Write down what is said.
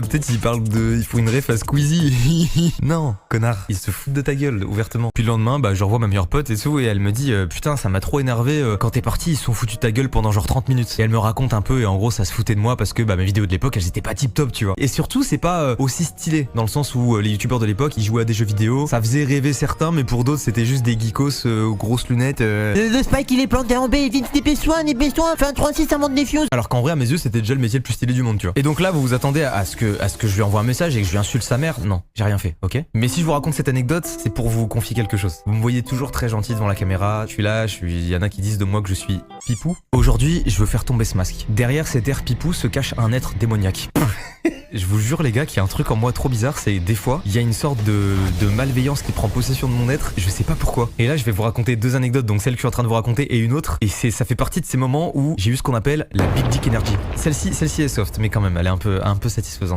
peut-être il parle de... Il faut une ref à Squeezie. Non, connard. Ils se foutent de ta gueule, ouvertement. Puis le lendemain, bah je revois ma meilleure pote et tout, et elle me dit putain, ça m'a trop énervé, quand t'es parti, ils se sont foutus de ta gueule pendant genre 30 minutes. Et elle me raconte un peu, et en gros, ça se foutait de moi parce que bah mes vidéos de l'époque, elles étaient pas tip top, tu vois. Et surtout, c'est pas aussi stylé, dans le sens où les youtubeurs de l'époque, ils jouaient à des jeux vidéo, ça faisait rêver certains, mais pour d'autres, c'était juste des geekos aux grosses lunettes. Le Spike il est planté en B, vite dépêche-toi, fais un 3-6 avant de défiose. Alors qu'en vrai, à mes yeux, c'était déjà le métier le plus stylé du monde, tu vois. Et donc là, vous vous attendez à ce que je lui envoie un message et que je lui insulte sa mère? Non, j'ai rien fait, ok? Mais si je vous raconte cette anecdote, c'est pour vous confier quelque chose. Vous me voyez toujours très gentil devant la caméra, je suis là, il y en a qui disent de moi que je suis Pipou. Aujourd'hui, je veux faire tomber ce masque. Derrière cet air Pipou se cache un être démoniaque. Je vous jure les gars qu'il y a un truc en moi trop bizarre, c'est des fois, il y a une sorte de malveillance qui prend possession de mon être, je sais pas pourquoi. Et là je vais vous raconter deux anecdotes, donc celle que je suis en train de vous raconter et une autre, et ça fait partie de ces moments où j'ai eu ce qu'on appelle la Big Dick Energy. Celle-ci est soft, mais quand même elle est un peu satisfaisante.